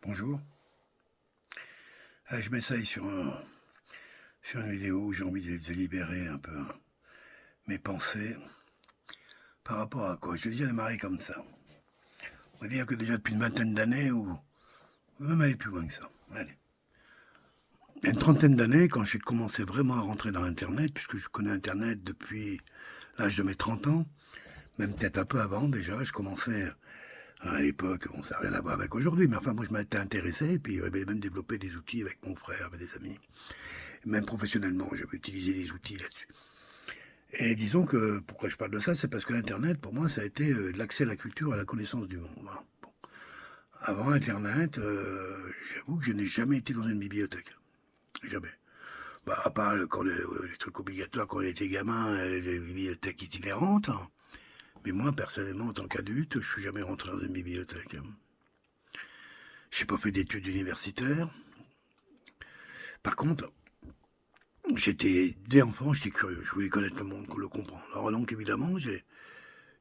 Bonjour. Je m'essaye sur une vidéo où j'ai envie de libérer un peu mes pensées. Par rapport à quoi? Je vais déjà démarrer comme ça. On va dire que déjà depuis une vingtaine d'années, ou on va même aller plus loin que ça. Allez. Il y a une trentaine d'années, quand j'ai commencé vraiment à rentrer dans Internet, puisque je connais Internet depuis l'âge de mes 30 ans, même peut-être un peu avant déjà, je commençais à l'époque, bon, ça n'a rien à voir avec aujourd'hui, mais enfin, moi, je m'étais intéressé, et puis j'avais même développé des outils avec mon frère, avec des amis. Même professionnellement, j'avais utilisé des outils là-dessus. Et disons que, pourquoi je parle de ça, c'est parce que Internet, pour moi, ça a été l'accès à la culture, à la connaissance du monde. Voilà. Bon. Avant Internet, j'avoue que je n'ai jamais été dans une bibliothèque. Jamais. Bah, à part les trucs obligatoires quand on était gamin, les bibliothèques itinérantes. Hein. Mais moi, personnellement, en tant qu'adulte, je suis jamais rentré dans une bibliothèque. J'ai pas fait d'études universitaires. Par contre, dès enfant, j'étais curieux. Je voulais connaître le monde, le comprendre. Alors donc, évidemment,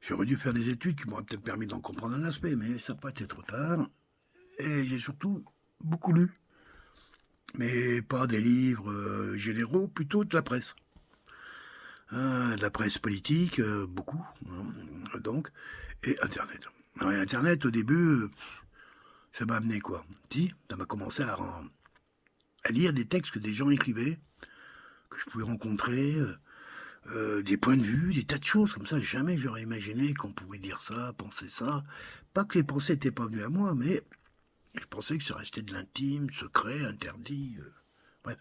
j'aurais dû faire des études qui m'auraient peut-être permis d'en comprendre un aspect, mais ça n'a pas été trop tard. Et j'ai surtout beaucoup lu, mais pas des livres généraux, plutôt de la presse. De la presse politique, beaucoup, hein, donc, et Internet. Alors, Internet, au début, ça m'a amené quoi? Si, ça m'a commencé à lire des textes que des gens écrivaient, que je pouvais rencontrer, des points de vue, des tas de choses comme ça. Jamais j'aurais imaginé qu'on pouvait dire ça, penser ça. Pas que les pensées n'étaient pas venues à moi, mais je pensais que ça restait de l'intime, secret, interdit. Bref.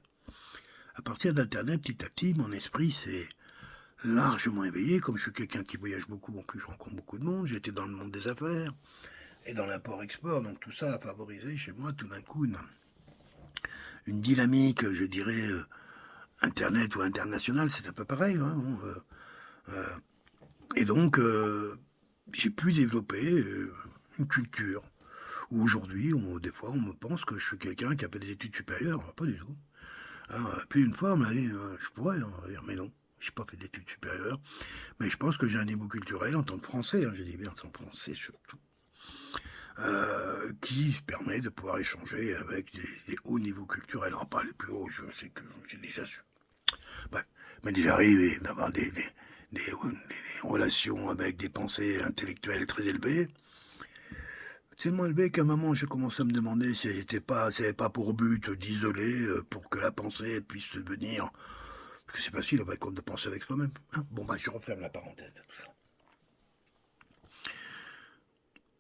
À partir d'Internet, petit à petit, mon esprit s'est largement éveillé. Comme je suis quelqu'un qui voyage beaucoup, en plus je rencontre beaucoup de monde. J'étais dans le monde des affaires et dans l'import-export. Donc tout ça a favorisé chez moi tout d'un coup une dynamique, je dirais, Internet ou internationale. C'est un peu pareil. Hein, bon, et donc, j'ai pu développer une culture. Où aujourd'hui, des fois, on me pense que je suis quelqu'un qui a fait des études supérieures. Pas du tout. Hein, puis une fois, on m'a dit, je pourrais dire, mais non, j'ai pas fait d'études supérieures. Mais je pense que j'ai un niveau culturel en tant que français, hein, j'ai dit bien en tant que français surtout, qui permet de pouvoir échanger avec des hauts niveaux culturels. Alors, pas les plus hauts, je sais que j'ai déjà su. Bref, mais déjà arrivé d'avoir des relations avec des pensées intellectuelles très élevées. Tellement élevé qu'à un moment, j'ai commencé à me demander si ça n'avait pas pour but d'isoler pour que la pensée puisse devenir. Parce que c'est facile, en fait, de penser avec soi-même. Hein, bon, bah, je referme la parenthèse à tout ça.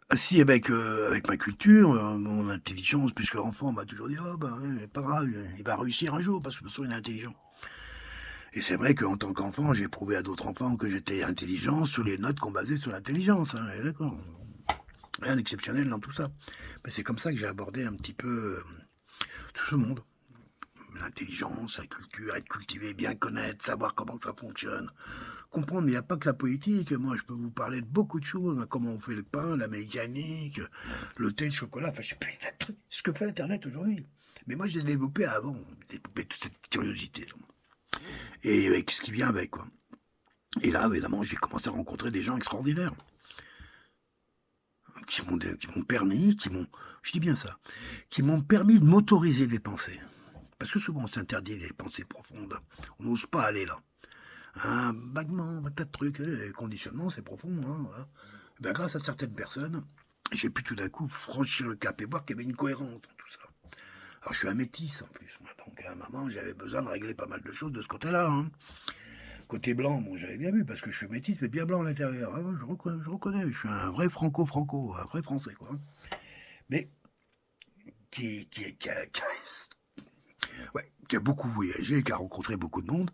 Assis avec ma culture, mon intelligence, puisque l'enfant m'a toujours dit, oh, ben, pas grave, il va réussir un jour, parce que de toute façon, il est intelligent. Et c'est vrai qu'en tant qu'enfant, j'ai prouvé à d'autres enfants que j'étais intelligent sur les notes qu'on basait sur l'intelligence. Hein, d'accord. Rien d'exceptionnel dans tout ça. Mais c'est comme ça que j'ai abordé un petit peu tout ce monde. L'intelligence, la culture, être cultivé, bien connaître, savoir comment ça fonctionne. Comprendre, il n'y a pas que la politique. Moi, je peux vous parler de beaucoup de choses. Hein, comment on fait le pain, la mécanique, le thé, le chocolat. Enfin, je sais pas ce que fait Internet aujourd'hui. Mais moi, j'ai développé avant, développé toute cette curiosité. Et avec ce qui vient avec, quoi. Et là, évidemment, j'ai commencé à rencontrer des gens extraordinaires. Qui m'ont permis, je dis bien ça, qui m'ont permis de m'autoriser des pensées. Parce que souvent on s'interdit des pensées profondes. On n'ose pas aller là. Vaguement, un tas de trucs, conditionnement, c'est profond. Hein, voilà. Ben, grâce à certaines personnes, j'ai pu tout d'un coup franchir le cap et voir qu'il y avait une cohérence dans tout ça. Alors je suis un métis en plus, moi, donc à un moment j'avais besoin de régler pas mal de choses de ce côté-là. Hein. Côté blanc, bon, j'avais bien vu parce que je suis métis, mais bien blanc à l'intérieur. Ah, je reconnais, je suis un vrai franco-franco, un vrai français, quoi. Mais qui a beaucoup voyagé, qui a rencontré beaucoup de monde.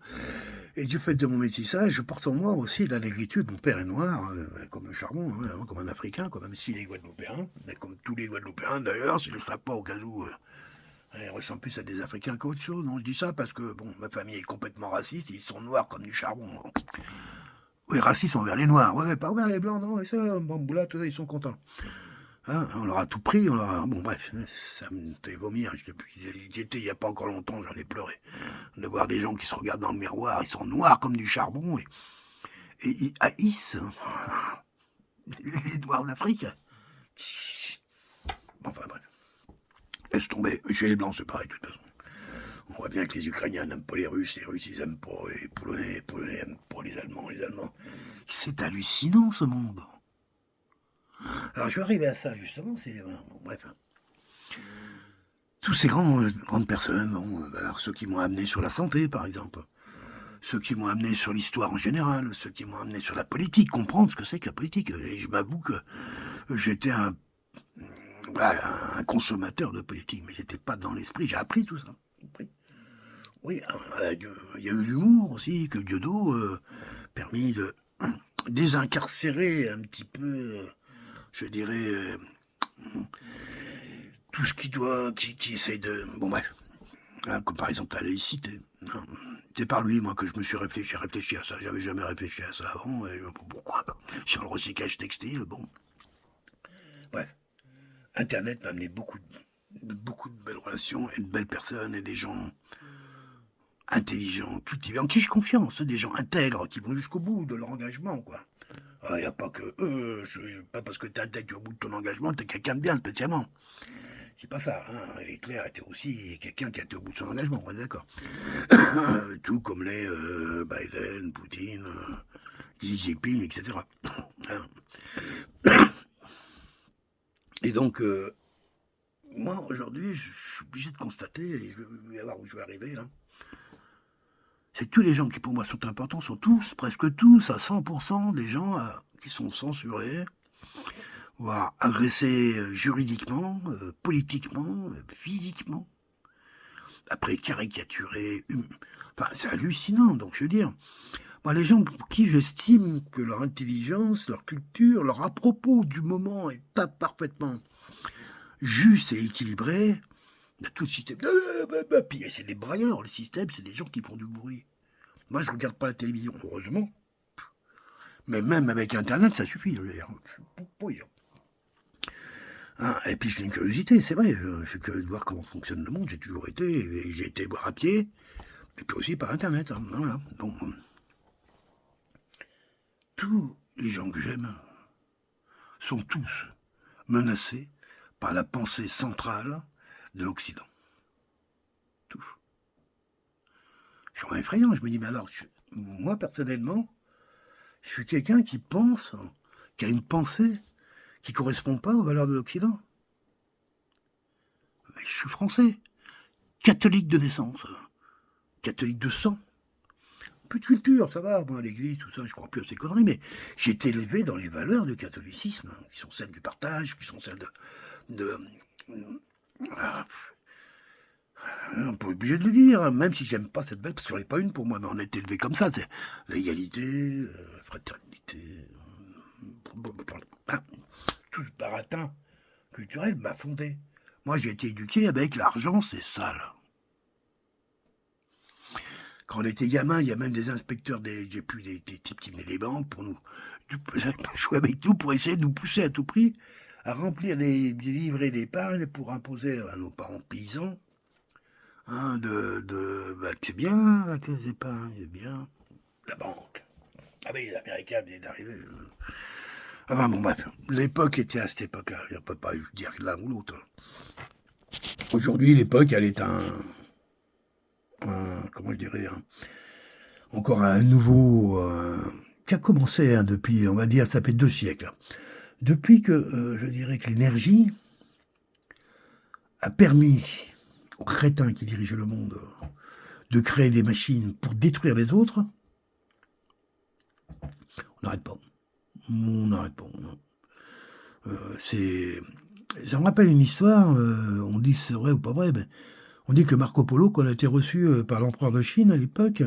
Et du fait de mon métissage, je porte en moi aussi la négritude. Mon père est noir, comme un charbon, hein, comme un Africain, quoi, même s'il est guadeloupéen. Mais comme tous les Guadeloupéens, d'ailleurs, je ne le sais pas au cas où ils ressemblent plus à des Africains qu'à autre chose. Non, je dis ça parce que, bon, ma famille est complètement raciste, ils sont noirs comme du charbon. Oui, racistes envers les noirs, ouais, pas envers les blancs, non, et ça, Bamboula, tout ça, ils sont contents. Hein, on leur a tout pris, on leur a... Bon, bref, ça me fait vomir. J'étais il n'y a pas encore longtemps, j'en ai pleuré. De voir des gens qui se regardent dans le miroir, ils sont noirs comme du charbon, et ils haïssent les noirs d'Afrique. Bon, enfin, bref. laisse tomber. Chez les Blancs, c'est pareil, de toute façon. On voit bien que les Ukrainiens n'aiment pas les Russes ils n'aiment pas les Polonais n'aiment pas les Allemands. C'est hallucinant, ce monde. Alors, je vais arriver à ça, justement, bref. Tous ces grandes personnes, alors ceux qui m'ont amené sur la santé, par exemple, ceux qui m'ont amené sur l'histoire en général, ceux qui m'ont amené sur la politique, comprendre ce que c'est que la politique. Et je m'avoue que j'étais un consommateur de politique, mais j'étais pas dans l'esprit, j'ai appris tout ça. Oui, il y a eu l'humour aussi, que Diodo permis de désincarcérer un petit peu, je dirais, tout ce qui essaye de... Bon bref, comme par exemple la laïcité. C'est par lui, moi, que je me suis réfléchi à ça. J'avais jamais réfléchi à ça avant, et pourquoi sur le recyclage textile, bon. Bref, Internet m'a amené beaucoup de belles relations, et de belles personnes, et des gens intelligents, cultivés, en qui j'ai confiance, des gens intègres, qui vont jusqu'au bout de leur engagement, quoi. Il n'y a pas que pas parce que tu es intègre au bout de ton engagement, tu es quelqu'un de bien, spécialement. C'est pas ça, hein. Hitler était aussi quelqu'un qui a été au bout de son engagement, on est d'accord. Tout comme les Biden, Poutine, Xi Jinping, etc. Et donc, moi, aujourd'hui, je suis obligé de constater, et je vais voir où je vais arriver, là, c'est que tous les gens qui, pour moi, sont importants, sont tous, presque tous, à 100%, des gens qui sont censurés, voire agressés juridiquement, politiquement, physiquement, après caricaturés. Enfin, c'est hallucinant, donc je veux dire, moi, les gens pour qui j'estime que leur intelligence, leur culture, leur à-propos du moment est parfaitement juste et équilibré, il y a tout le système. Puis c'est des brailleurs, le système, c'est des gens qui font du bruit. Moi, je regarde pas la télévision, heureusement. Mais même avec Internet, ça suffit. Hein, et puis j'ai une curiosité, c'est vrai. Je suis curieux de voir comment fonctionne le monde. J'ai toujours été, et j'ai été voir à pied, et puis aussi par Internet. Hein, voilà. Donc, tous les gens que j'aime sont tous menacés par la pensée centrale de l'Occident. Tous. C'est quand même effrayant. Je me dis, mais alors, moi, personnellement, je suis quelqu'un qui pense, qui a une pensée qui ne correspond pas aux valeurs de l'Occident. Mais je suis français, catholique de naissance, catholique de sang. Un peu de culture, ça va, moi, l'église, tout ça, je crois plus à ces conneries, mais j'ai été élevé dans les valeurs du catholicisme, qui sont celles du partage, qui sont celles on n'est pas obligé de le dire, même si j'aime pas cette belle, parce qu'on n'est pas une pour moi, mais on a été élevé comme ça, c'est l'égalité, fraternité, tout ce baratin culturel m'a fondé. Moi, j'ai été éduqué avec l'argent, c'est sale. Quand on était gamin, il y a même des inspecteurs, des types qui venaient des banques pour nous jouer avec nous, pour essayer de nous pousser à tout prix à remplir des livrets d'épargne pour imposer à nos parents paysans que c'est bien, la caisse d'épargne, c'est bien. La banque. Ah oui, les Américains venaient d'arriver. Enfin bon, bref, l'époque était à cette époque-là. On ne peut pas dire l'un ou l'autre. Aujourd'hui, l'époque, elle est comment je dirais, encore un nouveau... qui a commencé depuis, on va dire, ça fait 2 siècles. Depuis que, je dirais que l'énergie a permis aux crétins qui dirigent le monde de créer des machines pour détruire les autres, on n'arrête pas. On n'arrête pas. Ça me rappelle une histoire, on dit si c'est vrai ou pas vrai, mais on dit que Marco Polo, qu'on a été reçu par l'empereur de Chine à l'époque,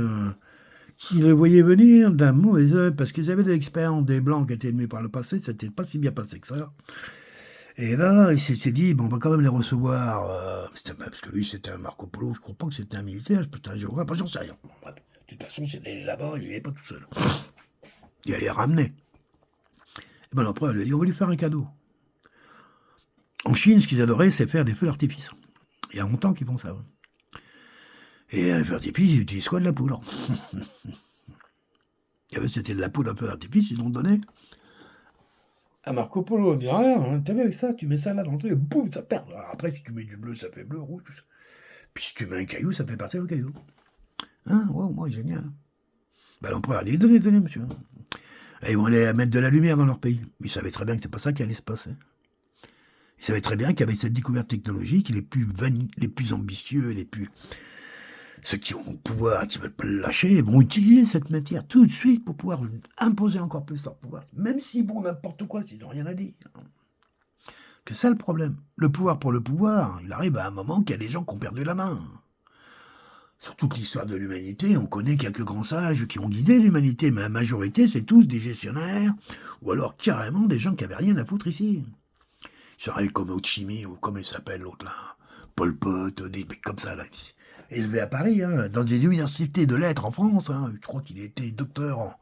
qui le voyait venir d'un mauvais œil, parce qu'ils avaient des expériences des Blancs qui étaient venus par le passé, ça n'était pas si bien passé que ça. Et là, il s'était dit, bon, on va quand même les recevoir, parce que lui, c'était un Marco Polo, je ne crois pas que c'était un militaire, c'était un géographe, j'en sais rien. Bon, bref, de toute façon, c'était là-bas, il n'y allait pas tout seul. Il allait ramener. Et ben l'empereur lui a dit, on va lui faire un cadeau. En Chine, ce qu'ils adoraient, c'est faire des feux d'artifice. Il y a longtemps qu'ils font ça. Et un feu d'artifice, ils utilisent quoi? De la poudre. C'était de la poudre, un feu d'artifice, ils l'ont donné À Marco Polo, on dit rien, hein, t'as vu avec ça, tu mets ça là dans le truc, et boum, ça perd. Alors après, si tu mets du bleu, ça fait bleu, rouge, tout ça. Puis si tu mets un caillou, ça fait partir le caillou. Hein, ouais, moi, génial. Bah, l'empereur a dit, donnez, monsieur. Et ils vont aller mettre de la lumière dans leur pays. Ils savaient très bien que c'est pas ça qui allait se passer. Ils savaient très bien qu'avec cette découverte technologique, les plus ambitieux, ceux qui ont le pouvoir, qui ne veulent pas le lâcher, vont utiliser cette matière tout de suite pour pouvoir imposer encore plus leur pouvoir. Même s'ils font n'importe quoi, s'ils n'ont rien à dire. C'est ça le problème. Le pouvoir pour le pouvoir, il arrive à un moment qu'il y a des gens qui ont perdu la main. Sur toute l'histoire de l'humanité, on connaît quelques grands sages qui ont guidé l'humanité, mais la majorité, c'est tous des gestionnaires, ou alors carrément des gens qui n'avaient rien à foutre ici. Ça arrive comme Ho Chi Minh, ou comme il s'appelle l'autre là, Pol Pot, des mecs comme ça là. Élevé à Paris, hein, dans des universités de lettres en France, hein, je crois qu'il était docteur en...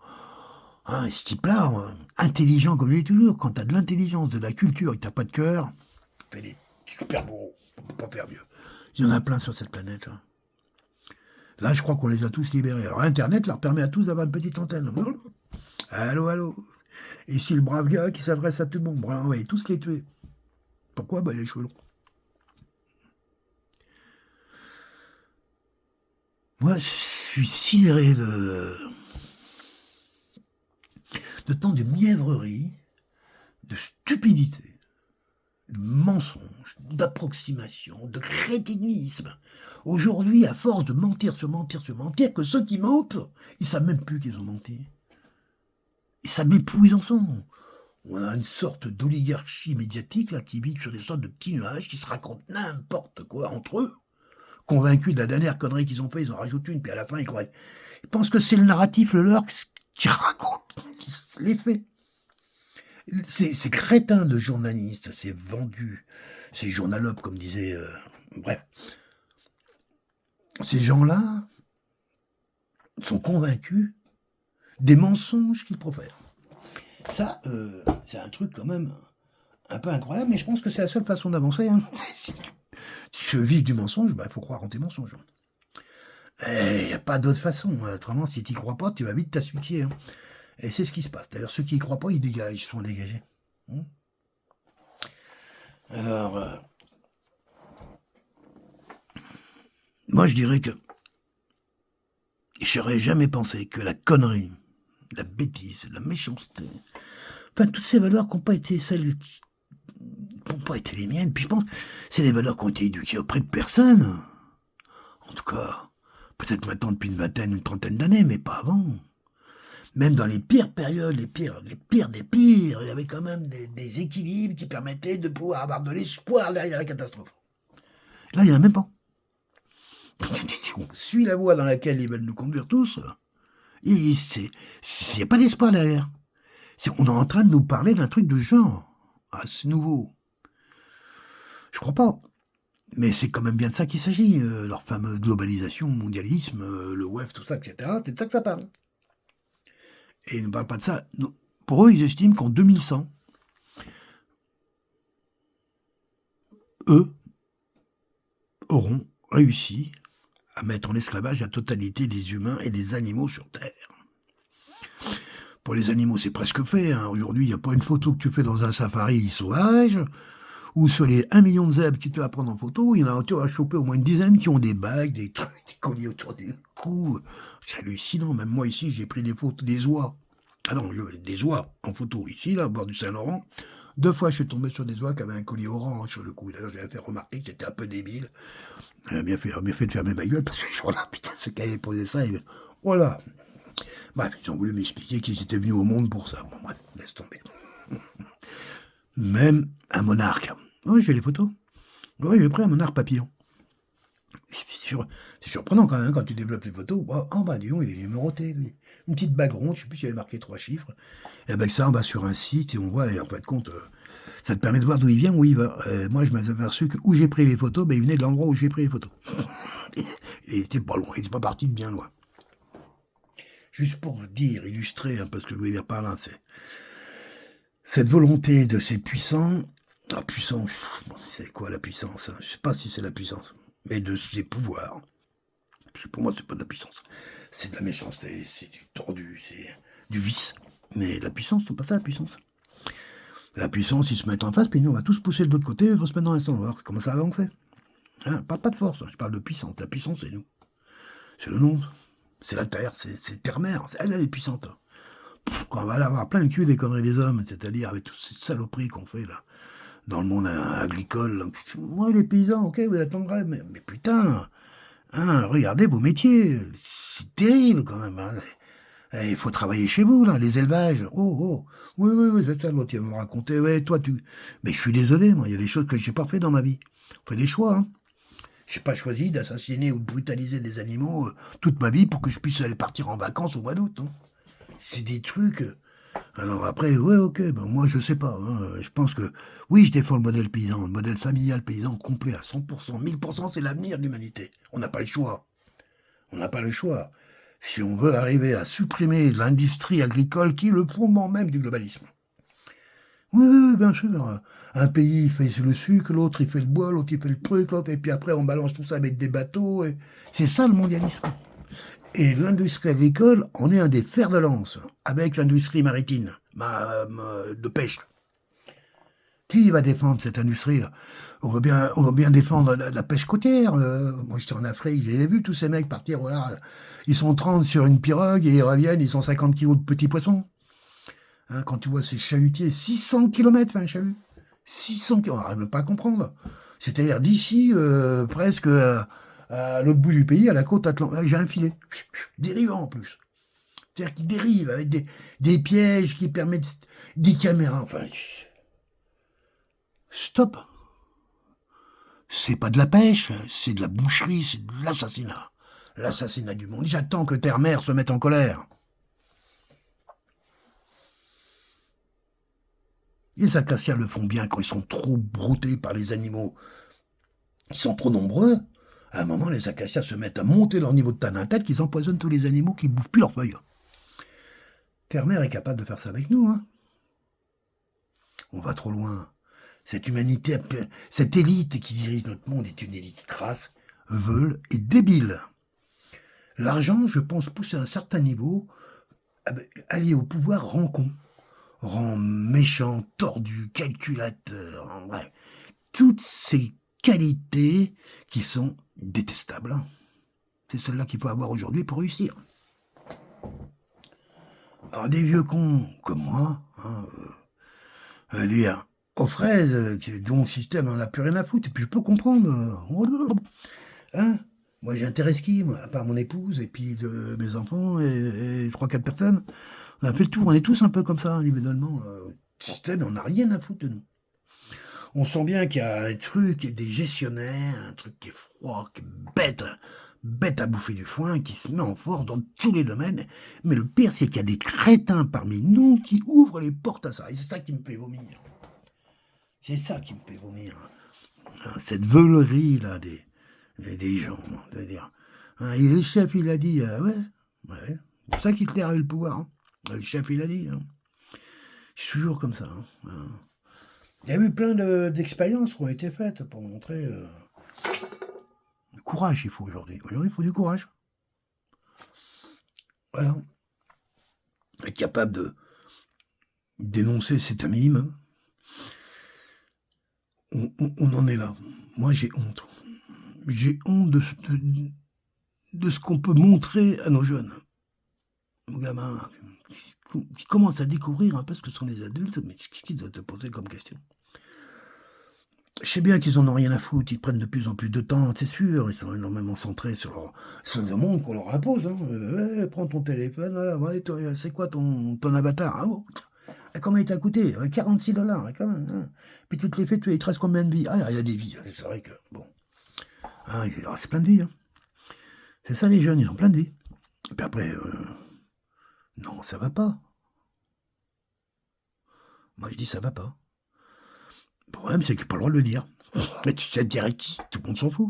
Hein, ce type-là, intelligent comme je dis toujours, quand t'as de l'intelligence, de la culture et que t'as pas de cœur, fais des super beaux, on peut pas faire mieux. Il y en a plein sur cette planète. Hein. Là, je crois qu'on les a tous libérés. Alors Internet leur permet à tous d'avoir une petite antenne. Allô, allô. Ici le brave gars qui s'adresse à tout le monde. Bon, on va tous les tuer. Pourquoi? Bah, les cheveux longs. Moi, je suis sidéré de tant de mièvrerie, de stupidité, de mensonge, d'approximation, de crétinisme. Aujourd'hui, à force de mentir, que ceux qui mentent, ils savent même plus qu'ils ont menti. Ils savent même plus où ils en sont. On a une sorte d'oligarchie médiatique là qui vit sur des sortes de petits nuages qui se racontent n'importe quoi entre eux. Convaincus de la dernière connerie qu'ils ont fait, ils en rajoutent une, puis à la fin ils croient. Ils pensent que c'est le narratif, le leur, qui raconte, qui les fait. Ces crétins de journalistes, ces vendus, ces journalopes, comme disait... bref. Ces gens-là sont convaincus des mensonges qu'ils profèrent. Ça, c'est un truc quand même un peu incroyable, mais je pense que c'est la seule façon d'avancer. Hein. Si tu veux vivre du mensonge, il faut croire en tes mensonges. Il n'y a pas d'autre façon. Autrement, si tu n'y crois pas, tu vas vite t'asphyxier. Hein. Et c'est ce qui se passe. D'ailleurs, ceux qui n'y croient pas, ils dégagent, ils sont dégagés. Alors, moi, je dirais que j'aurais jamais pensé que la connerie, la bêtise, la méchanceté, enfin, toutes ces valeurs qui n'ont pas été celles qui n'ont pas été les miennes, puis je pense que c'est des valeurs qui ont été éduquées auprès de personne. En tout cas, peut-être maintenant depuis une vingtaine, une trentaine d'années, mais pas avant. Même dans les pires périodes, les pires des pires, il y avait quand même des équilibres qui permettaient de pouvoir avoir de l'espoir derrière la catastrophe. Là, il n'y en a même pas. On suit la voie dans laquelle ils veulent nous conduire tous. Il n'y a pas d'espoir derrière. On est en train de nous parler d'un truc de genre. Ah, c'est nouveau. Je crois pas. Mais c'est quand même bien de ça qu'il s'agit. Leur fameuse globalisation, mondialisme, le web, tout ça, etc. C'est de ça que ça parle. Et ils ne parlent pas de ça. Pour eux, ils estiment qu'en 2100, eux auront réussi à mettre en esclavage la totalité des humains et des animaux sur Terre. Pour les animaux, c'est presque fait. Hein. Aujourd'hui, il n'y a pas une photo que tu fais dans un safari sauvage, ou sur les 1 million de zèbres qui te va prendre en photo, il y en a tu vas choper au moins une dizaine qui ont des bagues, des trucs, des colliers autour du cou. C'est hallucinant. Même moi, ici, j'ai pris des photos des oies. Ah non, des oies en photo ici, là, au bord du Saint-Laurent. 2 fois, je suis tombé sur des oies qui avaient un collier orange sur le cou. D'ailleurs, je l'avais fait remarquer que j'étais un peu débile. Bien fait de fermer ma gueule, parce que je suis là, putain, ce qui avait posé ça, voilà. Bref, ils ont voulu m'expliquer qu'ils étaient venus au monde pour ça. Bon, bref, laisse tomber. Même un monarque. Oui, j'ai les photos. Oui, j'ai pris un monarque papillon. C'est surprenant quand même, quand tu développes les photos. Disons, il est numéroté, lui. Une petite bague ronde, je sais plus s'il y avait marqué 3 chiffres. Et avec ça, on va sur un site et on voit, et en fin de compte, ça te permet de voir d'où il vient, où il va. Moi, je m'avais aperçu que où j'ai pris les photos, il venait de l'endroit où j'ai pris les photos. Et il était pas loin, il était pas parti de bien loin. Juste pour dire, illustrer un peu ce que je voulais dire par là, c'est cette volonté de ces puissants, c'est quoi la puissance? Je sais pas si c'est la puissance, mais de ces pouvoirs. Parce que pour moi, c'est pas de la puissance. C'est de la méchanceté, c'est du tordu, c'est du vice. Mais la puissance, c'est pas ça la puissance. La puissance, ils se mettent en face, puis nous, on va tous pousser de l'autre côté, il faut se mettre dans l'instant, on va voir comment ça va avancer. Hein, pas de force, hein, je parle de puissance. La puissance, c'est nous. C'est le nom. C'est la Terre, c'est Terre-Mère. Elle est puissante. Quand on va avoir plein le cul des conneries des hommes, c'est-à-dire avec toutes ces saloperies qu'on fait là, dans le monde agricole. Donc, moi, les paysans, ok, vous êtes en grève, mais putain, hein, regardez vos métiers. C'est terrible quand même. Hein. Il faut travailler chez vous, là, les élevages. Oh, oh. Oui, c'est ça, l'autre, il va me raconter. Ouais, toi, tu. Mais je suis désolé, moi, il y a des choses que j'ai pas fait dans ma vie. On fait des choix, hein. J'ai pas choisi d'assassiner ou de brutaliser des animaux toute ma vie pour que je puisse aller partir en vacances au mois d'août. Hein. C'est des trucs. Alors après, ouais, ok, ben moi je sais pas. Hein, je pense que oui, je défends le modèle paysan, le modèle familial paysan complet à 100%, 1000%, c'est l'avenir de l'humanité. On n'a pas le choix. On n'a pas le choix. Si on veut arriver à supprimer l'industrie agricole qui est le fondement même du globalisme. Oui, bien sûr. Un pays, il fait le sucre, l'autre, il fait le bois, l'autre, il fait le truc, l'autre, et puis après, on balance tout ça avec des bateaux. Et... C'est ça le mondialisme. Et l'industrie agricole en est un des fers de lance, avec l'industrie maritime, de pêche. Qui va défendre cette industrie-là? On veut bien défendre la pêche côtière. Moi, j'étais en Afrique, j'ai vu tous ces mecs partir au large. Ils sont 30 sur une pirogue et ils reviennent, ils sont 50 kilos de petits poissons. Hein, quand tu vois ces chalutiers, 600 km, un chalut. 600 km, on n'arrive même pas à comprendre. C'est-à-dire d'ici, presque à l'autre bout du pays, à la côte atlantique, j'ai un filet, dérivant en plus. C'est-à-dire qu'il dérive avec des pièges qui permettent des caméras. Enfin, stop. C'est pas de la pêche, c'est de la boucherie, c'est de l'assassinat. L'assassinat du monde. J'attends que Terre-Mère se mette en colère. Les acacias le font bien quand ils sont trop broutés par les animaux. Ils sont trop nombreux. À un moment, les acacias se mettent à monter leur niveau de tannintel qu'ils empoisonnent tous les animaux qui bouffent plus leurs feuilles. Terre-Mère est capable de faire ça avec nous. Hein. On va trop loin. Cette humanité, cette élite qui dirige notre monde est une élite crasse, veule et débile. L'argent, je pense, poussé à un certain niveau, allié au pouvoir, rend con. Rend méchant, tordu, calculateur, bref. Toutes ces qualités qui sont détestables. C'est celle-là qu'il faut avoir aujourd'hui pour réussir. Alors des vieux cons comme moi, dire aux fraises, dont le système on n'a plus rien à foutre, et puis je peux comprendre. Hein, moi j'intéresse qui, moi, à part mon épouse et puis mes enfants et 3-4 personnes. On a fait le tour, on est tous un peu comme ça, individuellement. Le système, on n'a rien à foutre de nous. On sent bien qu'il y a un truc, des gestionnaires, un truc qui est froid, qui est bête à bouffer du foin, qui se met en force dans tous les domaines. Mais le pire, c'est qu'il y a des crétins parmi nous qui ouvrent les portes à ça. Et c'est ça qui me fait vomir. C'est ça qui me fait vomir. Cette veulerie, là, des gens. C'est-à-dire, hein, et le chef, il a dit, ouais. C'est pour ça qu'Hitler a eu le pouvoir. Hein. Le chef, il a dit. Hein. C'est toujours comme ça. Hein. Il y a eu plein d'expériences qui ont été faites pour montrer le courage il faut aujourd'hui. Aujourd'hui, il faut du courage. Voilà. Être capable de dénoncer, c'est un minimum. On en est là. Moi, j'ai honte. J'ai honte de ce qu'on peut montrer à nos jeunes. Nos gamins qui commencent à découvrir un peu ce que sont les adultes, mais qu'est-ce qu'ils doivent te poser comme question? Je sais bien qu'ils en ont rien à foutre, ils prennent de plus en plus de temps, c'est sûr, ils sont énormément centrés sur le monde qu'on leur impose. Hein. Prends ton téléphone, voilà, ouais, c'est quoi ton avatar? Ah, bon, combien il t'a coûté? $46, quand même. Hein. Puis tu te les fais tuer, il te reste combien de vies? Ah, il y a des vies, c'est vrai que, bon. Hein, il reste plein de vies. Hein. C'est ça les jeunes, ils ont plein de vies. Et puis après, non, ça va pas. Moi je dis ça va pas. Le problème, c'est que tu n'as pas le droit de le dire. Mais tu sais dire à qui? Tout le monde s'en fout.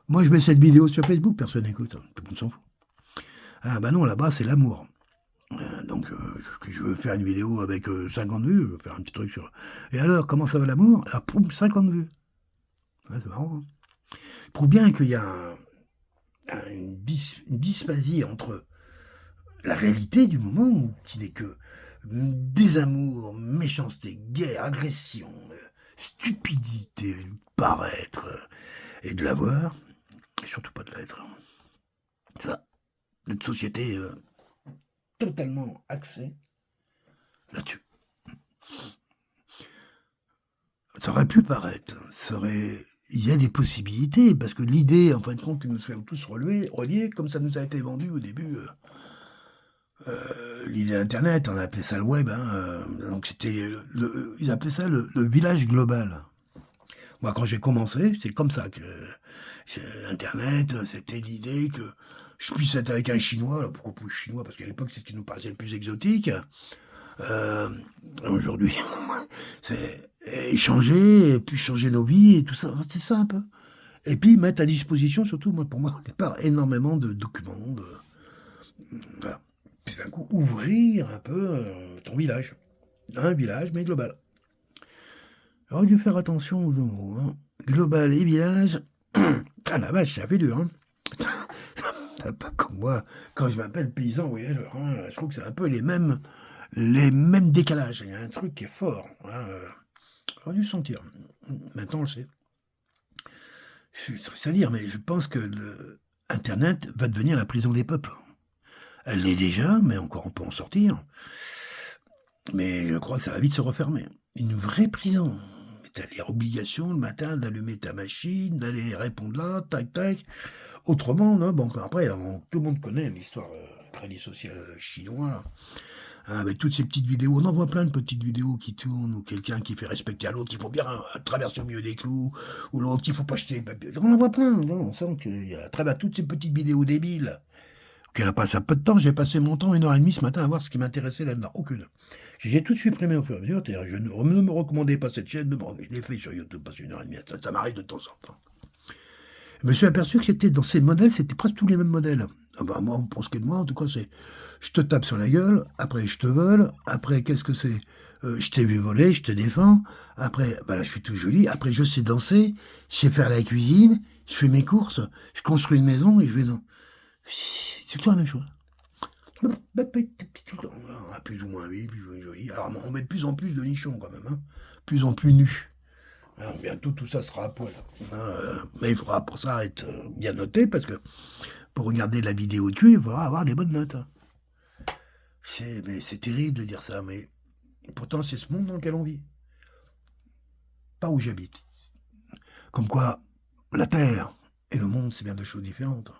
Moi, je mets cette vidéo sur Facebook, personne n'écoute. Tout le monde s'en fout. Ah bah non, là-bas, c'est l'amour. Donc, je veux faire une vidéo avec 50 vues, je veux faire un petit truc sur... Et alors, comment ça va l'amour? Ah, poum, 50 vues. Ouais, c'est marrant. Hein. Je trouve bien qu'il y a une dysphasie entre la réalité du moment, qui n'est que désamour, méchanceté, guerre, agression, stupidité, paraître, et de l'avoir, et surtout pas de l'être. Ça, notre société totalement axée là-dessus. Ça aurait pu paraître, il y a des possibilités, parce que l'idée, en fin de compte, que nous soyons tous reliés, comme ça nous a été vendu au début, l'idée d'Internet, on appelait ça le web, donc c'était, ils appelaient ça le village global. Moi, quand j'ai commencé, c'est comme ça que Internet, c'était l'idée que je puisse être avec un Chinois, alors pourquoi pas chinois, parce qu'à l'époque, c'est ce qui nous paraissait le plus exotique. Aujourd'hui, c'est échanger, et puis changer nos vies, et tout ça, c'est ça un peu. Et puis mettre à disposition, surtout, pour moi, au départ, énormément de documents, voilà. Puis d'un coup, ouvrir un peu ton village. Un village, mais global. J'aurais dû faire attention aux deux mots. Global et village. Ah la vache, ça fait dur. C'est pas comme moi, quand je m'appelle paysan voyageur. Je trouve que c'est un peu les mêmes décalages. Il y a un truc qui est fort. J'aurais dû le sentir. Maintenant, on le sait. C'est à dire, mais je pense que Internet va devenir la prison des peuples. Elle l'est déjà, mais encore on peut en sortir. Mais je crois que ça va vite se refermer. Une vraie prison. Tu as l'obligation le matin d'allumer ta machine, d'aller répondre là, tac, tac. Autrement, non, bon, après, tout le monde connaît l'histoire crédit social chinois. Avec toutes ces petites vidéos, on en voit plein de petites vidéos qui tournent, ou quelqu'un qui fait respecter à l'autre, qu'il faut bien traverser au milieu des clous, ou l'autre qu'il faut pas jeter les papiers. On en voit plein, on sent qu'il y a à travers toutes ces petites vidéos débiles, qu'elle a passé un peu de temps, j'ai passé mon temps 1h30 ce matin à voir ce qui m'intéressait là-dedans, aucune. J'ai tout supprimé au fur et à mesure, je ne me recommandais pas cette chaîne, je l'ai fait sur YouTube, passer 1h30, ça m'arrive de temps en temps. Je me suis aperçu que c'était dans ces modèles, c'était presque tous les mêmes modèles. Moi, pour ce qui est de moi, en tout cas, c'est je te tape sur la gueule, après je te vole, après qu'est-ce que c'est je t'ai vu voler, je te défends, après, là je suis tout joli, après je sais danser, je sais faire la cuisine, je fais mes courses, je construis une maison et je vais dans... C'est tout la même chose. Plus ou moins vite, plus ou moins joli. Alors on met de plus en plus de nichons quand même, plus en plus nus. Alors, bientôt tout ça sera à poil. Mais il faudra pour ça être bien noté, parce que pour regarder la vidéo de cul, il faudra avoir des bonnes notes. Mais c'est terrible de dire ça, mais pourtant c'est ce monde dans lequel on vit. Pas où j'habite. Comme quoi, la Terre et le monde, c'est bien deux choses différentes.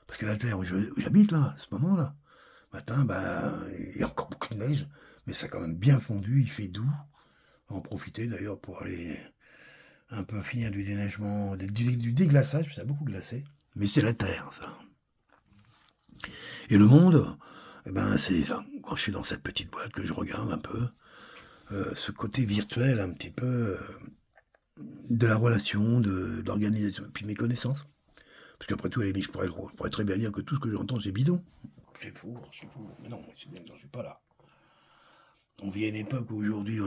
Parce que la Terre où j'habite, là, à ce moment-là, matin, il y a encore beaucoup de neige, mais ça a quand même bien fondu, il fait doux. On va en profiter d'ailleurs pour aller un peu finir du déneigement, du déglaçage, ça a beaucoup glacé. Mais c'est la Terre, ça. Et le monde, c'est quand je suis dans cette petite boîte que je regarde un peu, ce côté virtuel un petit peu de la relation, de l'organisation, puis mes connaissances. Parce qu'après tout, je pourrais très bien dire que tout ce que j'entends, c'est bidon. C'est faux, mais non, c'est bien que j'en suis pas là. On vit à une époque où aujourd'hui,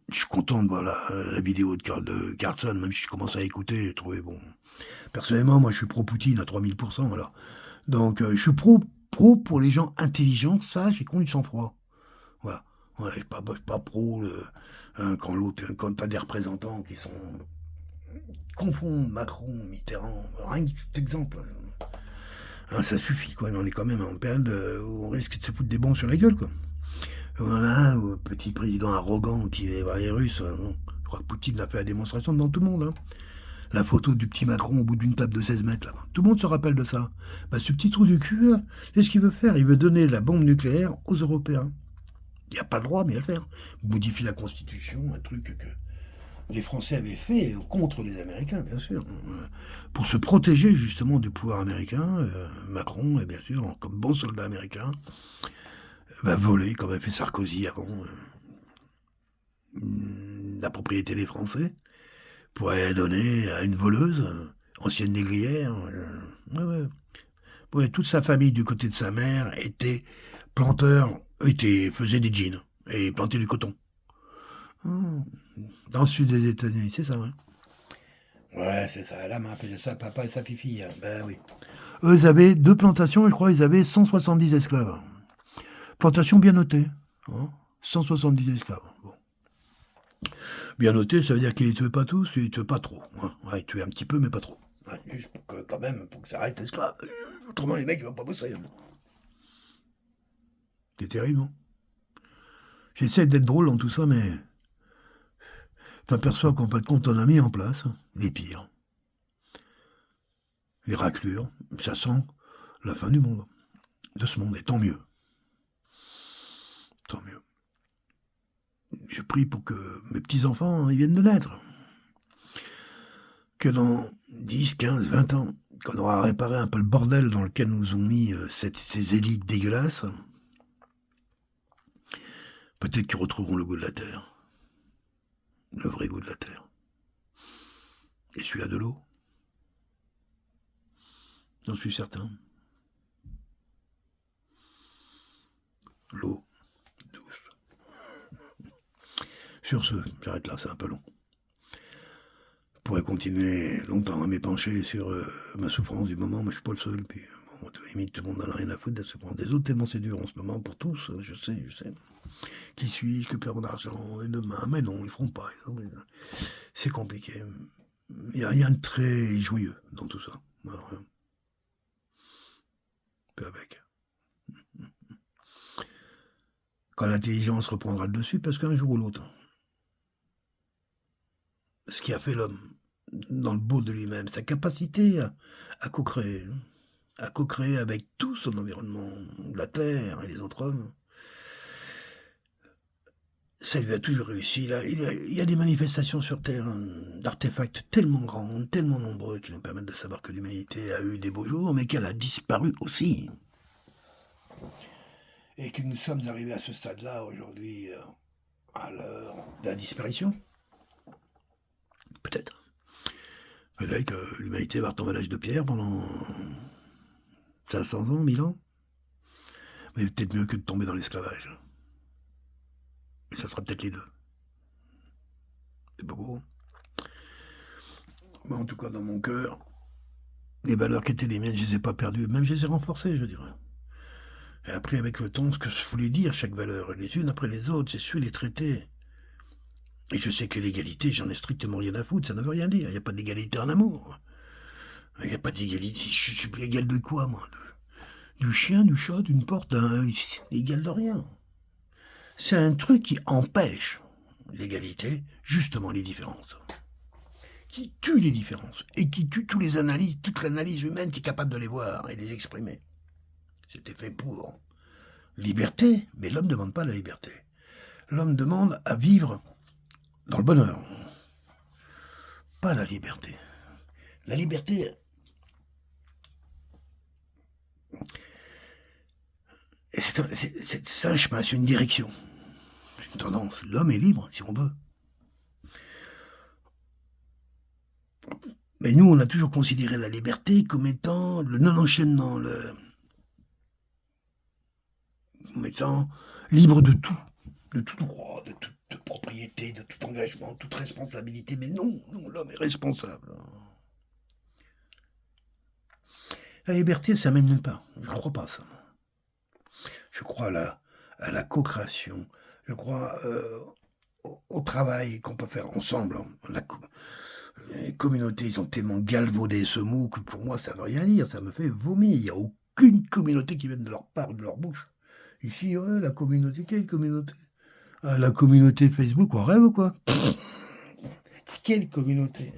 je suis content de voir la vidéo de Carlson, même si je commence à écouter, j'ai trouvé bon. Personnellement, moi je suis pro-Poutine à 3000%, voilà. Donc je suis pro pour les gens intelligents, sages et qui ont du sang-froid. Voilà. Ouais, je suis pas pro quand t'as des représentants qui confondent Macron, Mitterrand, rien que cet exemple. Ça suffit, quoi. On est quand même en période où on risque de se foutre des bombes sur la gueule, quoi. On en a un petit président arrogant qui va voir les Russes. Je crois que Poutine a fait la démonstration devant tout le monde. La photo du petit Macron au bout d'une table de 16 mètres. Là. Tout le monde se rappelle de ça. Ce petit trou du cul, c'est ce qu'il veut faire. Il veut donner la bombe nucléaire aux Européens. Il n'a pas le droit, mais il va le faire. Modifie la Constitution, un truc que les Français avaient fait contre les Américains, bien sûr. Pour se protéger justement du pouvoir américain, Macron, et bien sûr, comme bon soldat américain, va voler, comme a fait Sarkozy avant, la propriété des Français, pour aller la donner à une voleuse, ancienne négrière. Ouais, toute sa famille, du côté de sa mère, était planteur, faisait des jeans et plantait du coton. Dans le sud des États-Unis, c'est ça, Ouais, c'est ça. La main faisait ça, papa et sa fille. Oui. Eux, ils avaient 2 plantations, je crois, ils avaient 170 esclaves. Plantation bien notée. Hein, 170 esclaves. Bon. Bien noté, ça veut dire qu'il les tuait pas tous, il les tuait pas trop. Hein. Ouais, il tuait un petit peu, mais pas trop. Ouais, juste pour que, quand même, pour que ça reste esclave. Autrement, les mecs, ils vont pas bosser. Hein. C'est terrible, non? J'essaie d'être drôle dans tout ça, mais je m'aperçois qu'en fin de compte, on a mis en place les pires. Les raclures, ça sent la fin du monde. De ce monde, et tant mieux. Tant mieux. Je prie pour que mes petits-enfants, ils viennent de naître. Que dans 10, 15, 20 ans, qu'on aura réparé un peu le bordel dans lequel nous ont mis ces élites dégueulasses, peut-être qu'ils retrouveront le goût de la terre. Le vrai goût de la terre. Et celui-là de l'eau. J'en suis certain. L'eau douce. Sur ce, j'arrête là, c'est un peu long. Je pourrais continuer longtemps à m'épancher sur ma souffrance du moment, mais je suis pas le seul. Puis, bon, limite, tout le monde n'en a rien à foutre de la souffrance des autres, tellement c'est dur en ce moment pour tous, je sais. Qui suis-je, que perd mon argent, et demain, mais non, ils feront pas. C'est compliqué. Il n'y a rien de très joyeux dans tout ça. Alors, peu avec. Quand l'intelligence reprendra le dessus, parce qu'un jour ou l'autre, ce qui a fait l'homme, dans le beau de lui-même, sa capacité à co-créer avec tout son environnement, la Terre et les autres hommes, ça lui a toujours réussi. Il y a des manifestations sur Terre d'artefacts tellement grands, tellement nombreux, qui nous permettent de savoir que l'humanité a eu des beaux jours, mais qu'elle a disparu aussi. Et que nous sommes arrivés à ce stade-là aujourd'hui, à l'heure de la disparition. Peut-être. Peut-être que l'humanité va retomber à l'âge de pierre pendant 500 ans, 1000 ans. Mais peut-être mieux que de tomber dans l'esclavage. Et ça sera peut-être les deux. C'est pas beau. Mais en tout cas, dans mon cœur, les valeurs qui étaient les miennes, je les ai pas perdues. Même je les ai renforcées, je dirais. Et après, avec le temps, ce que je voulais dire, chaque valeur, les unes après les autres, j'ai su les traiter. Et je sais que l'égalité, j'en ai strictement rien à foutre, ça ne veut rien dire. Il n'y a pas d'égalité en amour. Il n'y a pas d'égalité. Je suis plus égal de quoi, moi? Du chien, du chat, d'une porte, égal de rien. C'est un truc qui empêche l'égalité, justement les différences. Qui tue les différences. Et qui tue toutes les analyses, toute l'analyse humaine qui est capable de les voir et de les exprimer. C'était fait pour liberté, mais l'homme ne demande pas la liberté. L'homme demande à vivre dans le bonheur. Pas la liberté. La liberté, c'est un chemin, c'est une direction. C'est une tendance. L'homme est libre, si on veut. Mais nous, on a toujours considéré la liberté comme étant le non-enchaînement, comme étant libre de tout droit, de toute propriété, de tout engagement, toute responsabilité. Mais non, l'homme est responsable. La liberté, ça mène nulle part. Je ne crois pas ça. Je crois à la co-création. Je crois au travail qu'on peut faire ensemble. Les communautés, ils ont tellement galvaudé ce mot que pour moi, ça ne veut rien dire. Ça me fait vomir. Il n'y a aucune communauté qui vienne de leur part ou de leur bouche. Ici, ouais, la communauté, quelle communauté? La communauté Facebook, on rêve ou quoi? Quelle communauté?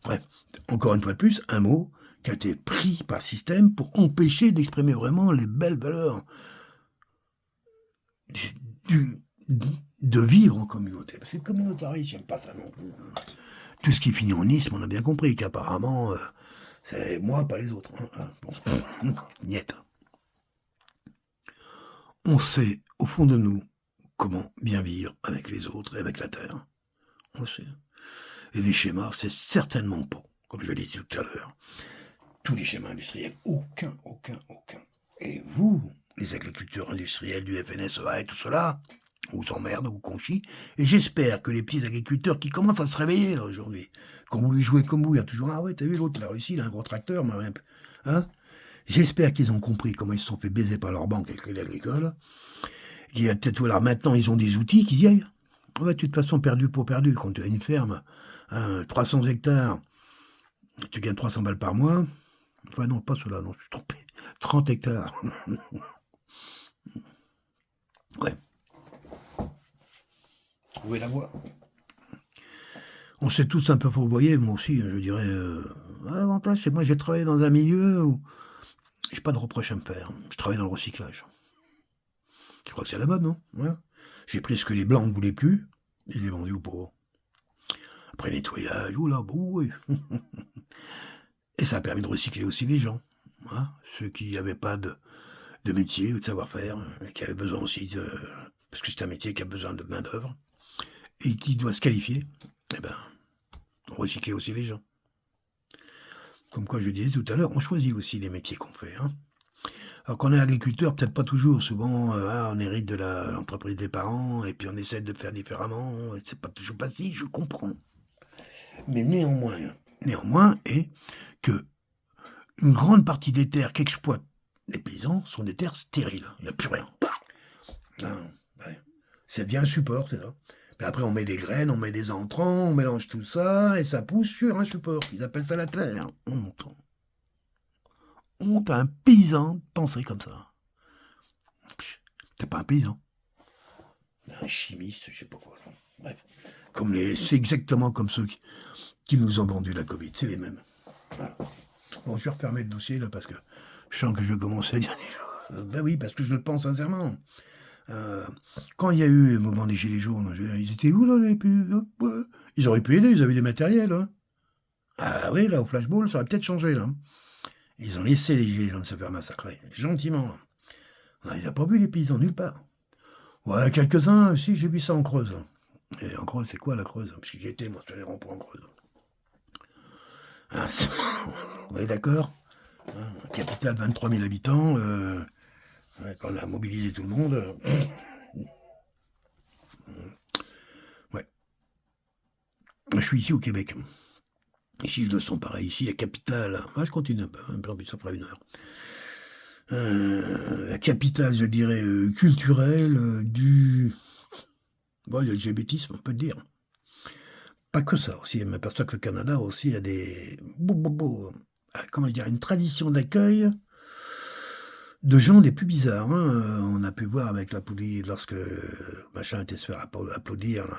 Bref, encore une fois de plus, un mot qui a été pris par le système pour empêcher d'exprimer vraiment les belles valeurs de vivre en communauté. Parce que communautariste, j'aime pas ça non plus. Tout ce qui finit en isme, on a bien compris qu'apparemment, c'est moi, pas les autres. Bon, niet. On sait, au fond de nous, comment bien vivre avec les autres et avec la Terre. On le sait. Et les schémas, c'est certainement pas, comme je l'ai dit tout à l'heure, tous les schémas industriels. Aucun. Et vous, les agriculteurs industriels du FNSEA et tout cela, on vous emmerde, on vous conchit. Et j'espère que les petits agriculteurs qui commencent à se réveiller là aujourd'hui, qui ont voulu jouer comme vous, il y a toujours, ah ouais, t'as vu l'autre, il a réussi, il a un gros tracteur, hein. J'espère qu'ils ont compris comment ils se sont fait baiser par leur banque avec les agricoles. Il y a peut-être, voilà, maintenant, ils ont des outils qui y aillent. Ouais, de toute façon, perdu pour perdu. Quand tu as une ferme, 300 hectares, tu gagnes 300 balles par mois. Enfin, non, pas cela, non, je suis trompé. 30 hectares. Ouais, trouvez la voie. On s'est tous un peu fourvoyés, moi aussi, je dirais. L'avantage, c'est que moi, j'ai travaillé dans un milieu où j'ai pas de reproche à me faire. Je travaille dans le recyclage. Je crois que c'est la mode, non? Ouais. J'ai pris ce que les blancs ne voulaient plus, et je l'ai vendu aux pauvres. Après nettoyage, oula, bon, oui. Et ça a permis de recycler aussi les gens. Hein, ceux qui n'avaient pas de métier ou de savoir-faire, et qui avaient besoin aussi de... Parce que c'est un métier qui a besoin de main-d'œuvre, et qui doit se qualifier. Eh ben, on recyclait aussi les gens. Comme quoi, je disais tout à l'heure, on choisit aussi les métiers qu'on fait. Hein. Alors qu'on est agriculteur, peut-être pas toujours. Souvent, on hérite de l'entreprise des parents, et puis on essaie de faire différemment. Et c'est pas toujours facile, je comprends. Mais néanmoins, est que une grande partie des terres qu'exploitent les paysans sont des terres stériles. Il n'y a plus rien. Ah, ouais. Ça devient un support, c'est ça. Puis après, on met des graines, on met des entrants, on mélange tout ça, et ça pousse sur un support. Ils appellent ça la terre. Honte à un paysan de penser comme ça. C'est pas un paysan. Un chimiste, je sais pas quoi. Bref. C'est exactement comme ceux qui nous ont vendu la Covid. C'est les mêmes. Voilà. Bon, je vais refermer le dossier, là, parce que je sens que je commence à dire des choses. Ben oui, parce que je le pense sincèrement. Quand il y a eu le moment des Gilets jaunes, ils étaient où, là, ils auraient pu aider, ils avaient des matériels. Hein. Ah oui, là, au flashball, ça aurait peut-être changé, là. Ils ont laissé les Gilets jaunes se faire massacrer, gentiment. Là. On les a pas vus, les paysans, nulle part. Ouais, quelques-uns, si, j'ai vu ça en Creuse. Et en Creuse, c'est quoi, la Creuse? Parce que j'y étais, moi, sur les ronds-points en Creuse. Ah, vous êtes d'accord? Capitale, 23 000 habitants. Quand on a mobilisé tout le monde. Ouais. Je suis ici au Québec. Ici, je le sens pareil. Ici, la capitale. Je continue un peu plus, ça fera 1 heure. La capitale, je dirais, culturelle du. Bon, il y a le LGBTisme, on peut le dire. Pas que ça aussi. Je m'aperçois que le Canada aussi a des. Comment dire, une tradition d'accueil de gens les plus bizarres. Hein. On a pu voir avec l'applaudissement lorsque machin était se faire applaudir. Là.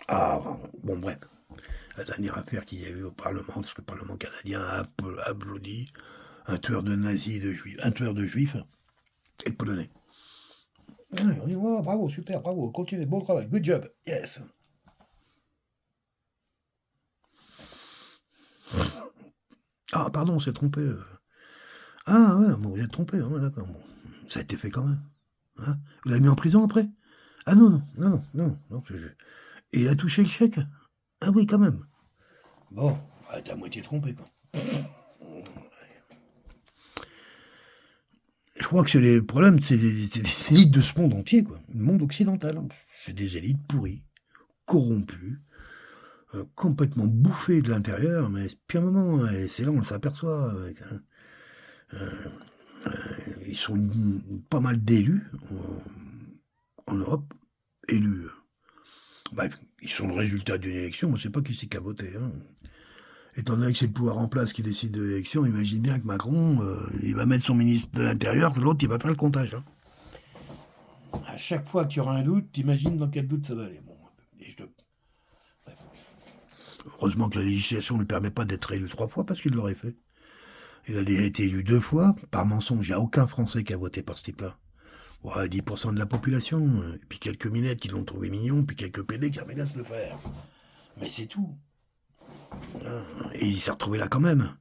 Ah, bon, bref. La dernière affaire qu'il y a eu au Parlement, parce que le Parlement canadien a applaudi un tueur de nazis, un tueur de juifs et de polonais. On dit, oh, bravo, super, bravo, continuez, bon travail, good job, yes. Ah, pardon, on s'est trompé. Ah, ouais, bon, vous êtes trompé, hein, d'accord. Bon. Ça a été fait quand même. Hein, vous l'avez mis en prison après? Ah non, non, non, non, non. non Et il a touché le chèque? Ah oui, quand même. Bon, t'es à moitié trompé, quoi. Je crois que les problèmes, c'est des élites de ce monde entier, quoi. Le monde occidental. Hein. C'est des élites pourries, corrompues, complètement bouffées de l'intérieur, mais puis un moment, et c'est là on s'aperçoit. Ils sont pas mal d'élus en Europe, élus. Bref, ils sont le résultat d'une élection, on ne sait pas qui c'est qui a voté. Hein. Étant donné que c'est le pouvoir en place qui décide de l'élection, imagine bien que Macron, il va mettre son ministre de l'Intérieur, l'autre, il va faire le comptage. Hein. À chaque fois qu'il y aura un doute, t'imagines dans quel doute ça va aller. Bon, bref. Heureusement que la législation ne lui permet pas d'être élu 3 fois, parce qu'il l'aurait fait. Il a déjà été élu 2 fois, par mensonge. Il n'y a aucun Français qui a voté par ce type-là. Ouais, 10% de la population, et puis quelques minettes qui l'ont trouvé mignon, puis quelques PD qui remettent le faire. Mais c'est tout. Et il s'est retrouvé là quand même.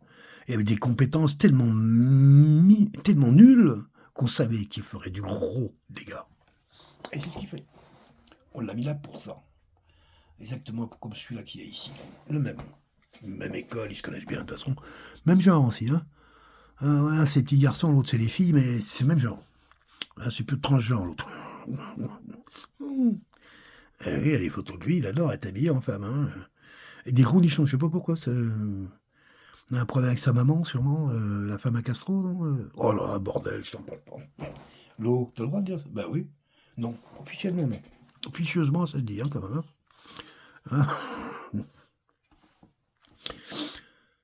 Il avait des compétences tellement nulles qu'on savait qu'il ferait du gros dégât. Et c'est ce qu'il fait. On l'a mis là pour ça. Exactement comme celui-là qui est ici. Le même. Même école, ils se connaissent bien de toute façon. Même genre aussi. Hein. Ouais, c'est les petits garçons, l'autre c'est les filles, mais c'est le même genre. C'est plus transgenre l'autre. Eh oui, il y a des photos de lui, il adore être habillé en femme. Hein. Et des gros nichons, je sais pas pourquoi. On a un problème avec sa maman, sûrement, la femme à Castro, non Oh là, bordel, je t'en parle pas. L'eau, t'as le droit de dire ça? Bah oui. Non, officiellement non. Officieusement, ça se dit, hein, quand même. Hein.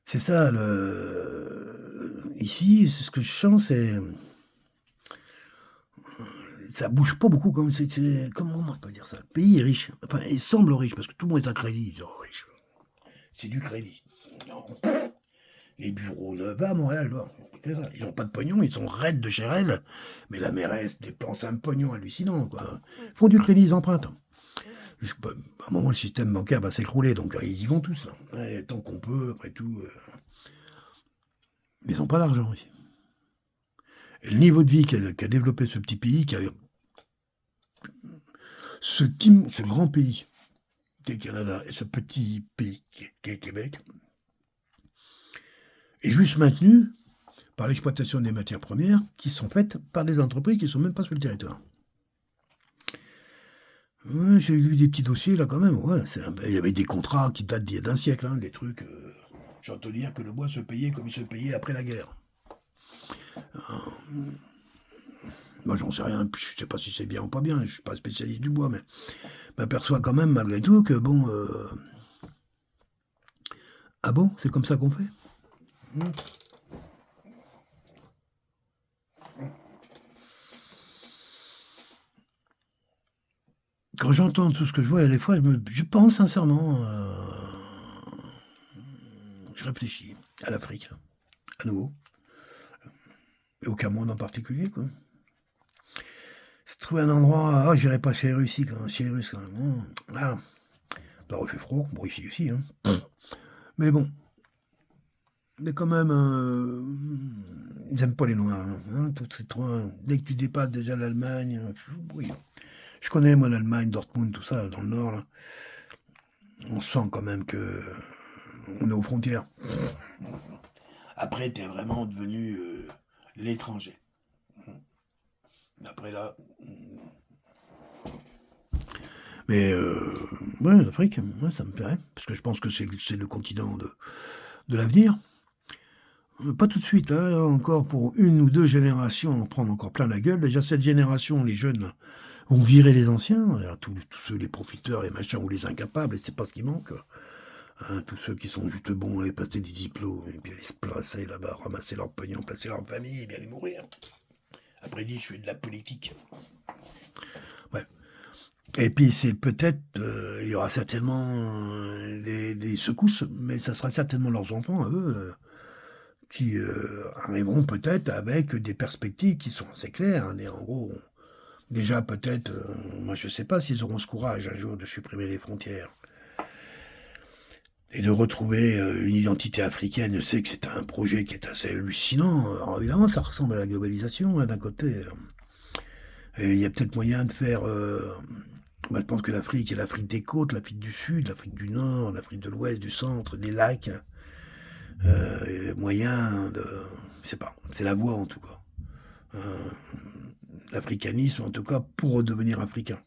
C'est ça, ici, ce que je sens, c'est ça bouge pas beaucoup, comme comment on peut dire ça? Le pays est riche, enfin, il semble riche, parce que tout le monde est à crédit, ils sont riches. C'est du crédit. Non. Les bureaux neufs à Montréal, bon, ils n'ont pas de pognon, ils sont raides de chez raides, mais la mairesse dépense un pognon hallucinant, quoi. Ils font du crédit, ils empruntent. À un moment, le système bancaire va s'écrouler, donc ils y vont tous. Hein. Ouais, tant qu'on peut, après tout. Mais ils n'ont pas d'argent ici. Et le niveau de vie qu'a développé ce petit pays, ce grand pays qu'est Canada, et ce petit pays qu'est Québec, est juste maintenu par l'exploitation des matières premières qui sont faites par des entreprises qui ne sont même pas sur le territoire. Ouais, j'ai lu des petits dossiers là quand même. Ouais, il y avait des contrats qui datent d'il y a d'un siècle, hein, des trucs. J'ai entendu dire que le bois se payait comme il se payait après la guerre. Moi, j'en sais rien. Puis je sais pas si c'est bien ou pas bien. Je suis pas spécialiste du bois, mais je m'aperçois quand même malgré tout que bon. Ah bon, c'est comme ça qu'on fait. Quand j'entends tout ce que je vois, des fois, je pense sincèrement, je réfléchis à l'Afrique, à nouveau, et au Cameroun en particulier, quoi. C'est trouver un endroit, ah, j'irai pas chez les Russes, chez les Russes, quand même. Ah, bah, il fait froid, bon, ici aussi, hein. Mais bon, mais quand même, ils aiment pas les Noirs, hein, toutes ces trois, dès que tu dépasses déjà l'Allemagne, oui. Je connais, moi, l'Allemagne, Dortmund, tout ça, dans le Nord, là. On sent quand même que on est aux frontières. Après, t'es vraiment devenu l'étranger. Après là. Mais ouais, l'Afrique, ouais, ça me plairait. Parce que je pense que c'est le continent de l'avenir. Pas tout de suite, hein, encore pour une ou deux générations, en prendre encore plein la gueule. Déjà, cette génération, les jeunes, vont virer les anciens. Tous ceux, les profiteurs, les machins, ou les incapables, et c'est pas ce qui manque. Hein, tous ceux qui sont juste bons à aller passer des diplômes, et puis aller se placer là-bas, ramasser leur pognon, placer leur famille, et bien aller mourir. Après, dit, je fais de la politique. Ouais. Et puis, c'est peut-être, il y aura certainement des secousses, mais ça sera certainement leurs enfants, à eux, qui arriveront peut-être avec des perspectives qui sont assez claires. Hein, en gros, déjà peut-être, moi je sais pas s'ils auront ce courage un jour de supprimer les frontières et de retrouver une identité africaine. Je sais que c'est un projet qui est assez hallucinant. Alors évidemment, ça ressemble à la globalisation, hein, d'un côté. Et il y a peut-être moyen de faire... je pense que l'Afrique est l'Afrique des côtes, l'Afrique du Sud, l'Afrique du Nord, l'Afrique de l'Ouest, du Centre, des lacs. Moyen de... Je sais pas, c'est la voie en tout cas. L'africanisme en tout cas pour redevenir africain.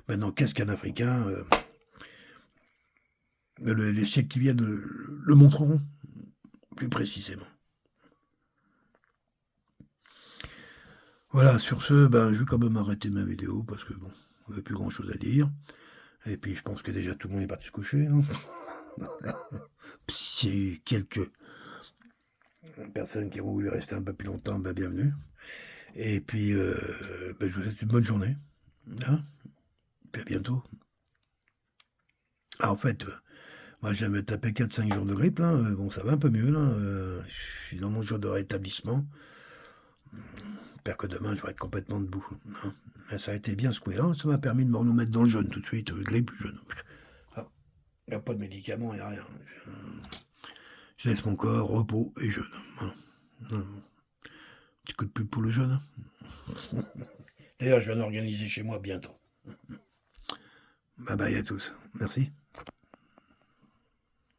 Maintenant, qu'est-ce qu'un Africain les siècles qui viennent le montreront plus précisément. Voilà, sur ce, ben, je vais quand même arrêter ma vidéo parce que bon, on n'avait plus grand chose à dire. Et puis je pense que déjà tout le monde est parti se coucher. Non si quelques personnes qui ont voulu rester un peu plus longtemps, ben, bienvenue. Et puis, ben, je vous souhaite une bonne journée. Hein, puis à bientôt. Ah, en fait, moi j'avais tapé 4-5 jours de grippe, là. Bon, ça va un peu mieux, là. Je suis dans mon jour de rétablissement. J'espère que demain je vais être complètement debout. Hein. Mais ça a été bien secoué, là. Ça m'a permis de me remettre dans le jeûne tout de suite. Grippe, jeûne. Il n'y a pas de médicaments, il n'y a rien. Je laisse mon corps, repos et jeûne. Voilà. Petit coup de pub pour le jeûne. Hein. D'ailleurs, je viens d'organiser chez moi bientôt. Bye bye à tous. Merci.